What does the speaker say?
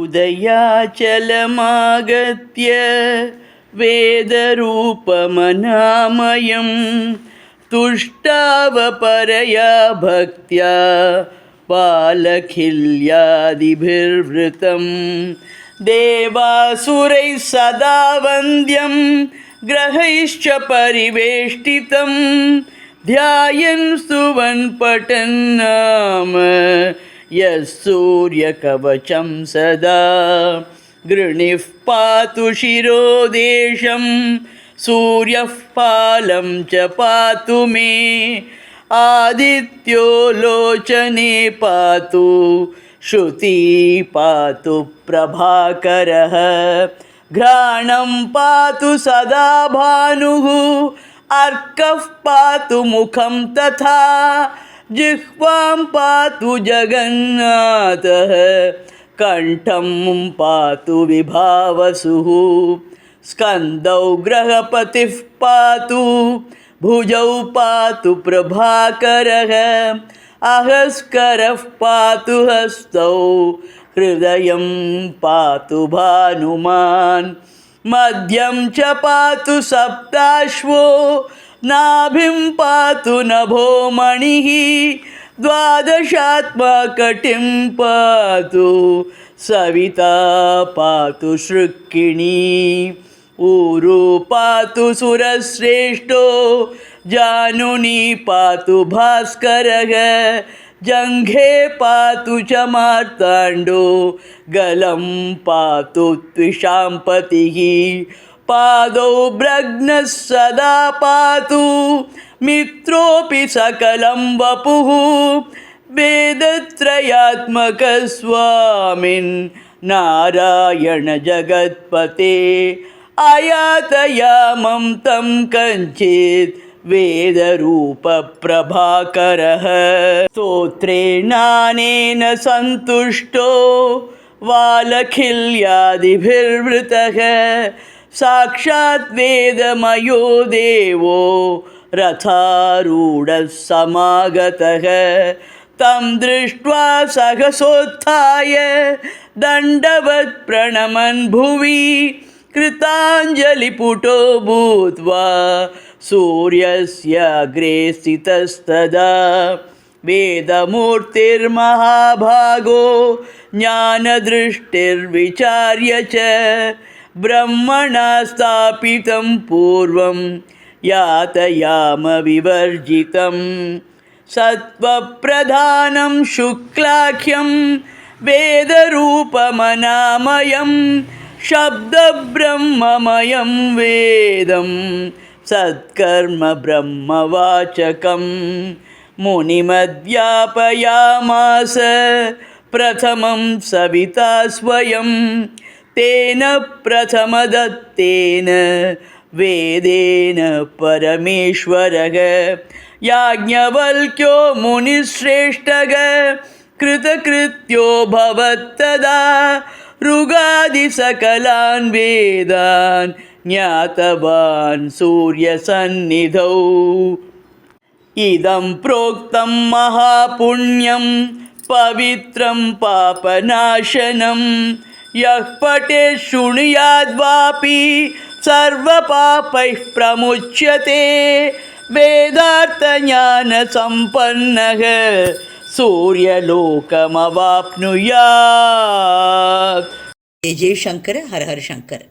उदयाचलमागत्य वेदरूपमनामयं तुष्टावपरया भक्त्या बालखिल्यादिभिर्वृतं देवासुरैः सदा वन्द्यं ग्रहैश्च परिवेष्टितं ध्यायन् स्तुवन् पठन् नाम यः सूर्यकवचं सदा गृणीः पातु शिरोदेशं सूर्यः पालं च पातु मे आदित्यो लोचने पातु श्रुति पातु प्रभाकरः घ्राणं पातु सदा भानुः अर्कः पातु मुखं तथा जिह्वां पातु जगन्नाथः कण्ठं पातु विभावसुः स्कन्दौ ग्रहपतिः पातु भुजौ पातु प्रभाकरः अहस्करः पातु हस्तौ हृदयं पातु भानुमान् मध्यं च पातु सप्ताश्वो नाभिं पातु नभो मणिः द्वादशात्मा कटिं पातु सविता पातु शृक्किणी ऊरू पातु सुरश्रेष्ठो जानुनी पातु भास्करः जङ्घे पातु च मार्ताण्डो गलं पातु त्विषाम्पतिः पादौ ब्रग्नः सदा पातु मित्रोऽपि सकलं वपुः वेदत्रयात्मकः स्वामिन् नारायण जगत्पते आयातयामं तं कञ्चित् वेदरूपप्रभाकरः स्तोत्रेणानेन सन्तुष्टो वालखिल्यादिभिर्वृतः साक्षात् वेदमयो देवो रथारूढः समागतः तं दृष्ट्वा सहसोत्थाय दण्डवत् प्रणमन् भुवि कृताञ्जलिपुटो भूत्वा सूर्यस्याग्रे स्थितस्तदा वेदमूर्तिर्महाभागो ज्ञानदृष्टिर्विचार्य च ब्रह्मणा स्थापितं पूर्वं यातयामविवर्जितं सत्त्वप्रधानं शुक्लाख्यं वेदरूपमनामयं शब्दब्रह्ममयं वेदं सत्कर्म ब्रह्मवाचकं मुनिमध्यापयामास प्रथमं सविता स्वयं तेन प्रथमदत्तेन वेदेन परमेश्वरः याज्ञवल्क्यो मुनिश्रेष्ठः कृतकृत्यो भवत्तदा ऋगादिसकलान् वेदान् ज्ञातवान् सूर्यसन्निधौ इदं प्रोक्तं महापुण्यं पवित्रं पापनाशनं यः पठेत् शृणुयाद्वापि सर्वपापैः प्रमुच्यते वेदार्थज्ञानसम्पन्नः सूर्यलोकमवाप्नुयात्। जय जय शंकर, हर हर शंकर।